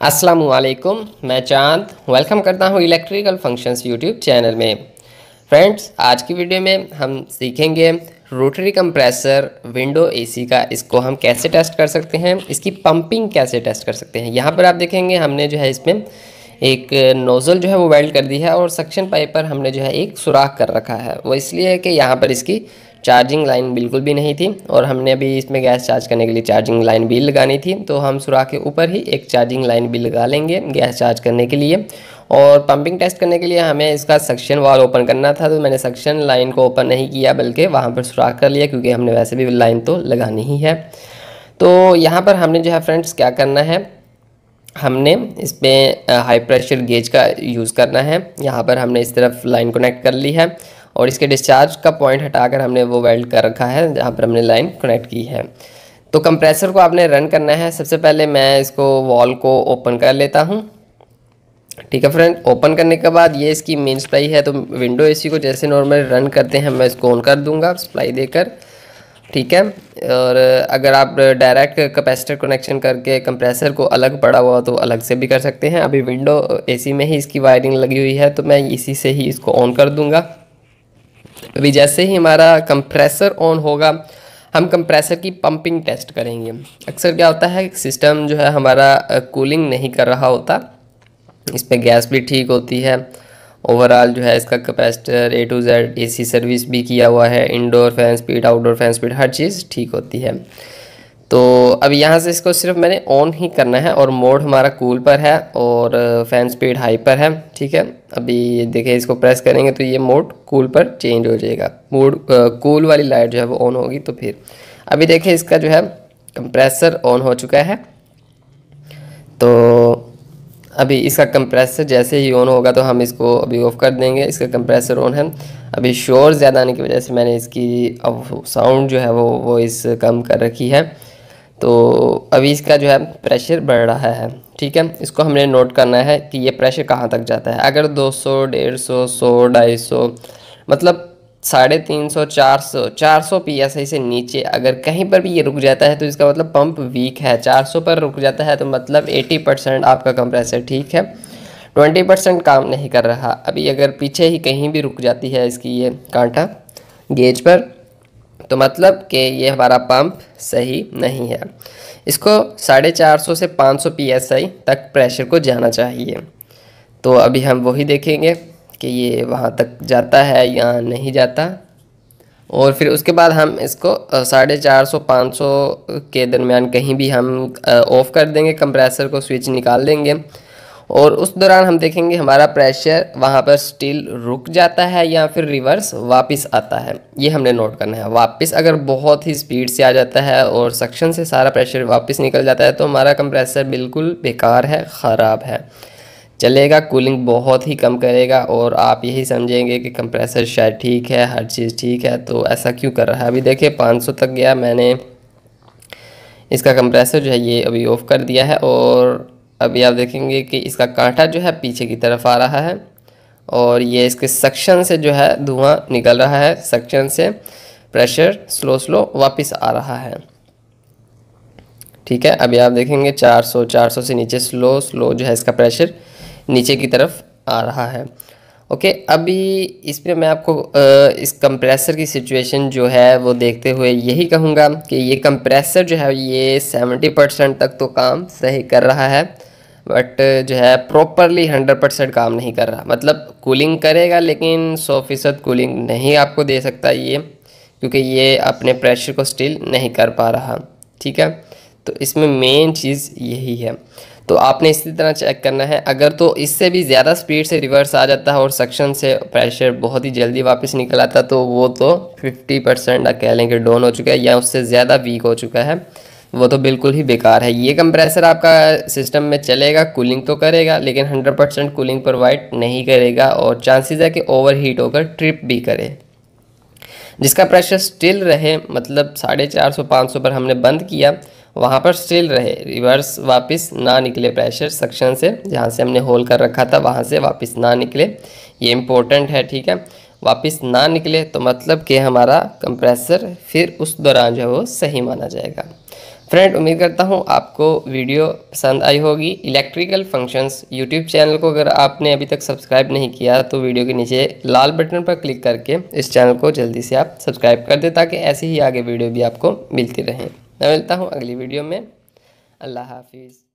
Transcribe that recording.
अस्सलामुअलैकुम, मैं चांद वेलकम करता हूँ इलेक्ट्रिकल फंक्शंस यूट्यूब चैनल में। फ्रेंड्स, आज की वीडियो में हम सीखेंगे रोटरी कंप्रेसर विंडो एसी का, इसको हम कैसे टेस्ट कर सकते हैं, इसकी पंपिंग कैसे टेस्ट कर सकते हैं। यहाँ पर आप देखेंगे हमने जो है इसमें एक नोज़ल जो है वो वेल्ड कर दी है और सक्शन पाइप पर हमने जो है एक सुराख कर रखा है। वो इसलिए है कि यहाँ पर इसकी चार्जिंग लाइन बिल्कुल भी नहीं थी और हमने अभी इसमें गैस चार्ज करने के लिए चार्जिंग लाइन भी लगानी थी, तो हम सुराख के ऊपर ही एक चार्जिंग लाइन भी लगा लेंगे गैस चार्ज करने के लिए। और पंपिंग टेस्ट करने के लिए हमें इसका सक्शन वाल ओपन करना था, तो मैंने सक्शन लाइन को ओपन नहीं किया बल्कि वहाँ पर सुराख कर लिया, क्योंकि हमने वैसे भी लाइन तो लगानी ही है। तो यहाँ पर हमने जो है फ्रेंड्स क्या करना है, हमने इसमें हाई प्रेशर गेज का यूज़ करना है। यहाँ पर हमने इस तरफ लाइन कनेक्ट कर ली है और इसके डिस्चार्ज का पॉइंट हटाकर हमने वो वेल्ड कर रखा है जहाँ पर हमने लाइन कनेक्ट की है। तो कंप्रेसर को आपने रन करना है। सबसे पहले मैं इसको वॉल को ओपन कर लेता हूँ। ठीक है फ्रेंड, ओपन करने के बाद ये इसकी मेन सप्लाई है, तो विंडो एसी को जैसे नॉर्मल रन करते हैं मैं इसको ऑन कर दूँगा सप्लाई देकर। ठीक है, और अगर आप डायरेक्ट कैपेसिटर कनेक्शन करके कंप्रेसर को अलग पड़ा हुआ तो अलग से भी कर सकते हैं। अभी विंडो एसी में ही इसकी वायरिंग लगी हुई है, तो मैं इसी से ही इसको ऑन कर दूंगा। अभी जैसे ही हमारा कंप्रेसर ऑन होगा हम कंप्रेसर की पंपिंग टेस्ट करेंगे। अक्सर क्या होता है, सिस्टम जो है हमारा कूलिंग नहीं कर रहा होता, इस पर गैस भी ठीक होती है, ओवरऑल जो है इसका capacitor A to Z AC service भी किया हुआ है, indoor fan speed outdoor fan speed हर चीज़ ठीक होती है। तो अब यहाँ से इसको सिर्फ मैंने ऑन ही करना है और मोड हमारा कूल पर है और फैन स्पीड हाई पर है। ठीक है, अभी देखिए इसको प्रेस करेंगे तो ये मोड कूल पर चेंज हो जाएगा, मोड कूल वाली लाइट जो है वो ऑन होगी। तो फिर अभी देखिए इसका जो है कंप्रेसर ऑन हो चुका है। तो अभी इसका कंप्रेसर जैसे ही ऑन होगा तो हम इसको अभी ऑफ़ कर देंगे। इसका कंप्रेसर ऑन है। अभी शोर ज़्यादा आने की वजह से मैंने इसकी अब साउंड जो है वो इस कम कर रखी है। तो अभी इसका जो है प्रेशर बढ़ रहा है। ठीक है, इसको हमने नोट करना है कि ये प्रेशर कहाँ तक जाता है। अगर 200, 150, 100, 250 मतलब 350, 400 PSI से नीचे अगर कहीं पर भी ये रुक जाता है तो इसका मतलब पंप वीक है। 400 पर रुक जाता है तो मतलब 80% आपका कंप्रेसर ठीक है, 20% काम नहीं कर रहा। अभी अगर पीछे ही कहीं भी रुक जाती है इसकी ये कांटा गेज पर, तो मतलब कि ये हमारा पंप सही नहीं है। इसको 450 से 500 PSI तक प्रेशर को जाना चाहिए। तो अभी हम वही देखेंगे कि ये वहाँ तक जाता है या नहीं जाता, और फिर उसके बाद हम इसको 450 500 के दरमियान कहीं भी हम ऑफ़ कर देंगे, कंप्रेसर को स्विच निकाल देंगे और उस दौरान हम देखेंगे हमारा प्रेशर वहाँ पर स्टिल रुक जाता है या फिर रिवर्स वापस आता है। ये हमने नोट करना है। वापस अगर बहुत ही स्पीड से आ जाता है और सक्शन से सारा प्रेशर वापस निकल जाता है तो हमारा कंप्रेसर बिल्कुल बेकार है, ख़राब है, चलेगा, कूलिंग बहुत ही कम करेगा और आप यही समझेंगे कि कंप्रेसर शायद ठीक है, हर चीज़ ठीक है, तो ऐसा क्यों कर रहा है। अभी देखिए 500 तक गया, मैंने इसका कंप्रेसर जो है ये अभी ऑफ़ कर दिया है और अभी आप देखेंगे कि इसका कांटा जो है पीछे की तरफ आ रहा है और ये इसके सक्शन से जो है धुआं निकल रहा है, सक्शन से प्रेशर स्लो वापस आ रहा है। ठीक है, अभी आप देखेंगे 400 से नीचे स्लो जो है इसका प्रेशर नीचे की तरफ आ रहा है। ओके, अभी इस पर मैं आपको इस कंप्रेसर की सिचुएशन जो है वो देखते हुए यही कहूँगा कि ये कंप्रेसर जो है ये 70% तक तो काम सही कर रहा है, बट जो है प्रॉपरली 100% काम नहीं कर रहा। मतलब कूलिंग करेगा लेकिन 100% कूलिंग नहीं आपको दे सकता ये, क्योंकि ये अपने प्रेशर को स्टिल नहीं कर पा रहा। ठीक है, तो इसमें मेन चीज़ यही है। तो आपने इसी तरह चेक करना है। अगर तो इससे भी ज़्यादा स्पीड से रिवर्स आ जाता है और सक्शन से प्रेशर बहुत ही जल्दी वापस निकल आता तो वो तो 50% कह लें कि डाउन हो चुका है या उससे ज़्यादा वीक हो चुका है, वो तो बिल्कुल ही बेकार है। ये कंप्रेसर आपका सिस्टम में चलेगा, कूलिंग तो करेगा लेकिन 100% कूलिंग प्रोवाइड नहीं करेगा और चांसेस है कि ओवर हीट होकर ट्रिप भी करे। जिसका प्रेशर स्टिल रहे, मतलब 450 500 पर हमने बंद किया, वहाँ पर स्टिल रहे, रिवर्स वापस ना निकले प्रेशर सक्शन से, जहाँ से हमने होल कर रखा था वहाँ से वापस ना निकले, ये इम्पोर्टेंट है। ठीक है, वापस ना निकले तो मतलब कि हमारा कंप्रेसर फिर उस दौरान जो है वो सही माना जाएगा। फ्रेंड, उम्मीद करता हूँ आपको वीडियो पसंद आई होगी। इलेक्ट्रिकल फंक्शंस यूट्यूब चैनल को अगर आपने अभी तक सब्सक्राइब नहीं किया तो वीडियो के नीचे लाल बटन पर क्लिक करके इस चैनल को जल्दी से आप सब्सक्राइब कर दें, ताकि ऐसी ही आगे वीडियो भी आपको मिलती रहें। मैं मिलता हूँ अगली वीडियो में। अल्लाह हाफिज़।